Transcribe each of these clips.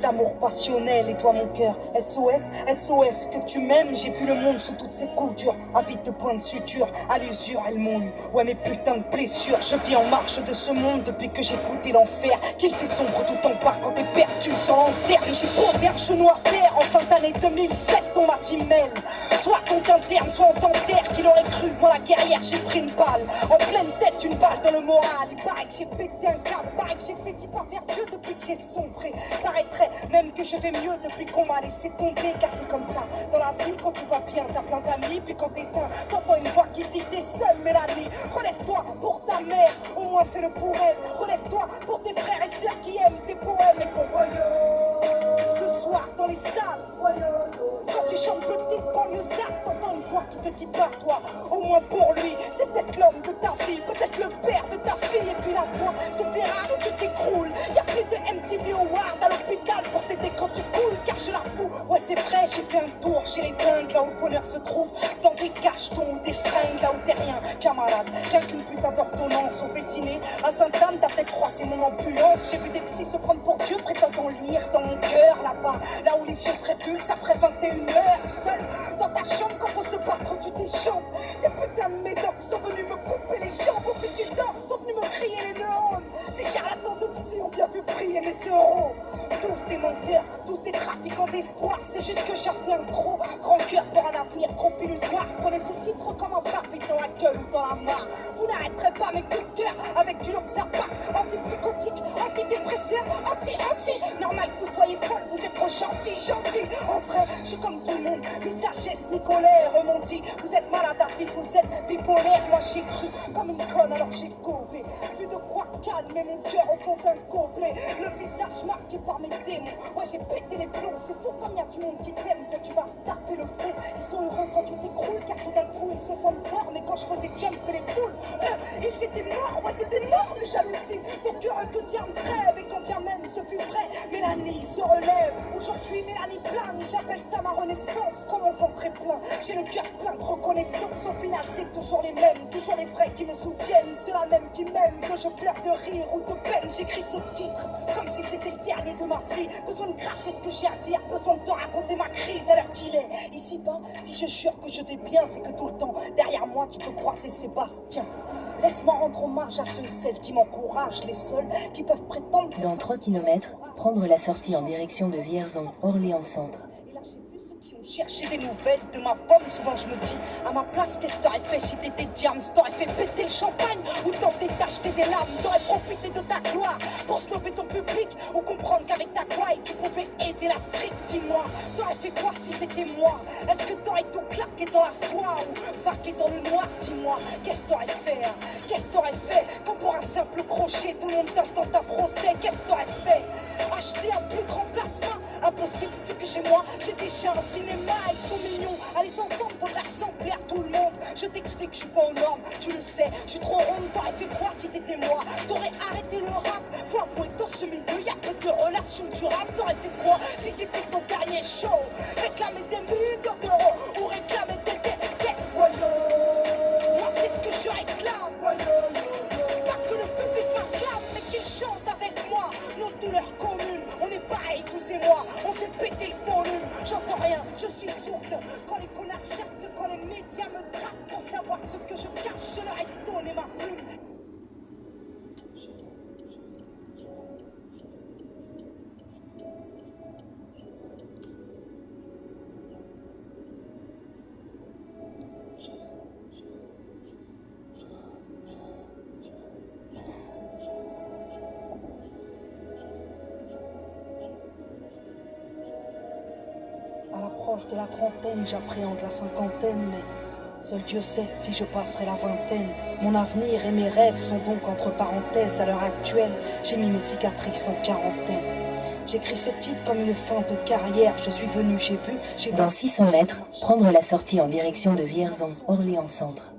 d'amour passionnel. Et toi mon cœur, SOS, SOS, que tu m'aimes. J'ai vu le monde sous toutes ses coutures, avide de points de suture. À l'usure elles m'ont eu, ouais mes putains de blessures. Je vis en marche de ce monde depuis que j'ai goûté l'enfer. Qu'il fait sombre tout en bas quand t'es perdu sur l'antenne. J'ai posé un genou à terre en fin d'année 2007. On m'a dit mêle, soit qu'on t'interne, soit on t'enterre. Qu'il aurait cru, moi la guerrière j'ai pris une balle en pleine tête, une balle dans le moral. Il paraît que j'ai pété un câble, paraît que j'ai fait 10 pas vers Dieu depuis que j'ai sombré. Paraîtrait même que je vais mieux depuis qu'on m'a laissé tomber. Car c'est comme ça, dans la vie quand tout va bien t'as plein d'amis. Puis quand t'éteins, t'entends une voix qui dit t'es seule Mélanie. Relève-toi pour ta mère, au moins fais-le pour elle. Relève-toi pour tes frères et sœurs qui aiment tes poèmes. Et qu'on le soir dans les salles, quand tu chantes petite banlieusarde, t'entends une voix qui te dit pas toi. Au moins pour lui, c'est peut-être l'homme de ta vie, peut-être le père de ta fille. Et puis la voix se fait rare et tu t'écroules. Y'a plus de MTV Award à l'hôpital pour t'aider quand tu coules. Car je la fous, ouais c'est vrai, j'ai fait un tour chez les dingues. Là où le bonheur se trouve, dans des cachetons ou des seringues. Là où t'es rien qu'un malade, rien qu'une putain d'ordonnance. Au Vésiné, à Sainte-Anne, t'as peut-être croisé mon ambulance. J'ai vu des psys se prendre pour Dieu, prétendant lire dans mon cœur. Là-bas, là où les yeux se répulsent après 21h. Seul dans ta chambre quand faut se battre, tu t'échampes. Ces putains de médocs sont venus me couper les jambes. Au fil du temps, sont venus me crier les neurones. Ces charlatans de psy ont bien vu prier mes euros. Tous des menteurs, tous des trafiquants d'espoir. C'est juste que j'avais un trop grand cœur pour un avenir trop illusoire. Prenez ce titre comme un parfait dans la gueule ou dans la mare. Vous n'arrêterez pas mes coups de cœur avec du Loxapam. Antipsychotique, antidépresseur, anti. Normal que vous soyez folle, vous êtes trop gentil. En vrai, je suis comme tout le monde, ni sagesse, ni colère. M'ont dit, vous êtes malade à vie, vous êtes bipolaire. Moi j'ai cru comme une conne, alors j'ai gobé. Vu de quoi calmer mon cœur au fond d'un gobelet. Le visage marqué par mes démons. Ouais, j'ai pété les plombs, c'est fou comme y a du monde qui t'aime. Que tu vas taper le front. Ils sont heureux quand tu t'écroules, car tout d'un coup ils se sentent forts. Mais quand je faisais jumper les foules, ils étaient morts, ouais, c'était mort de jalousie. Ton cœur que Diams rêve, et quand bien même ce fut vrai, Mélanie se relève. Aujourd'hui, Mélanie plane, j'appelle ça ma renaissance. Comme mon ventre est plein, j'ai le cœur plein de reconnaissance. Au final, c'est toujours les mêmes, toujours les vrais qui me soutiennent. Ceux-là même qui m'aiment, que je pleure de rire ou de peine. J'écris ce titre comme si c'était le dernier de ma vie. Besoin de cracher ce que j'ai à dire, besoin de te raconter ma crise à l'heure qu'il est. Ici-bas, si je jure que je vais bien, c'est que tout le temps, derrière moi, tu peux croiser Sébastien. Laisse-moi rendre hommage à ceux et celles qui m'encouragent, les seuls qui peuvent prétendre. Dans 3 km, prendre la sortie en direction de Vierzon, Orléans Centre. Chercher des nouvelles de ma pomme, souvent je me dis à ma place qu'est-ce que t'aurais fait si t'étais Diams? T'aurais fait péter le champagne ou tenter d'acheter des lames? T'aurais profité de ta gloire pour snobber ton public ou comprendre qu'avec ta gloire tu pouvais aider l'Afrique? Dis-moi, t'aurais fait quoi si t'étais moi? Est-ce que t'aurais tout claqué dans la soie ou vaqué dans le noir? Dis-moi, qu'est-ce que t'aurais fait hein? Qu'est-ce que t'aurais fait quand pour un simple crochet tout le monde t'attend ta procès? Qu'est-ce que t'aurais fait? Acheter un plus grand placement? Impossible, vu que chez moi j'ai déjà un cinéma. Ils sont mignons, à les entendre faudrait ressembler à tout le monde. Je t'explique, je suis pas aux normes, tu le sais, je suis trop ronde. T'aurais fait quoi si t'étais moi? T'aurais arrêté le rap? Faut avouer que dans ce milieu y'a peu de relations durables. T'aurais fait quoi si c'était ton dernier show? Réclamer des millions d'euros ou réclamer des moi c'est ce que je réclame. Pas que le public m'acclame, mais qu'il chante avec moi nos douleurs communes. On est pareil, vous et moi, on fait péter le volume. J'entends rien, je suis sourde. Quand les connards cherchent, quand les médias me traquent pour savoir ce que je cache, je leur ai donné ma plume. À l'approche de la trentaine, j'appréhende la cinquantaine, mais seul Dieu sait si je passerai la vingtaine. Mon avenir et mes rêves sont donc entre parenthèses. À l'heure actuelle, j'ai mis mes cicatrices en quarantaine. J'écris ce titre comme une fin de carrière. Je suis venu, j'ai vu, j'ai vu. Dans 600 mètres, prendre la sortie en direction de Vierzon, Orléans Centre.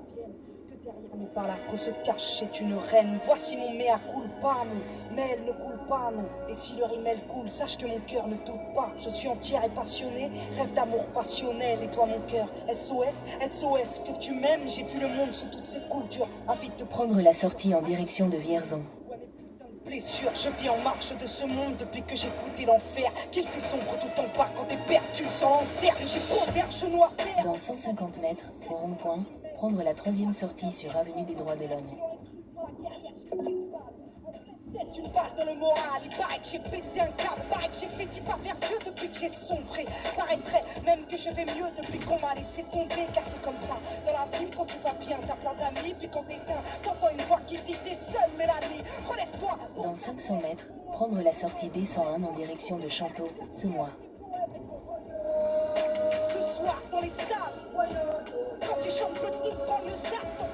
Par l'affreux se cache, c'est une reine. Voici mon mea culpa, mon mail ne coule pas, non. Et si le rimel coule, sache que mon cœur ne doute pas. Je suis entière et passionnée, rêve d'amour passionnel. Et toi mon cœur, SOS, SOS, que tu m'aimes. J'ai vu le monde sous toutes ses coultures, avide de prendre la sortie en direction de Vierzon. Ouais, mes putains de blessure. Je vis en marche de ce monde depuis que j'ai goûté l'enfer. Qu'il fait sombre tout en bas quand t'es perdu sur lanterne. J'ai posé un genou à terre. Dans 150 mètres, au rond-point, prendre la troisième sortie sur avenue des Droits de l'Homme. Tu me parles dans le moral, il paraît que j'ai pété un câble, paraît que j'ai fait 10 pas vers Dieu depuis que j'ai sombré. Paraîtrait même que je vais mieux depuis qu'on m'a laissé tomber, car c'est comme ça. Dans la vie, quand tu vas bien, t'as plein d'amis, puis quand t'éteins, t'entends une voix qui dit t'es seule, Mélanie, relève-toi. Dans 500 mètres, prendre la sortie D101 en direction de Chanteau, Semois. Le soir dans les salles, quand tu chantes petite banlieusarde,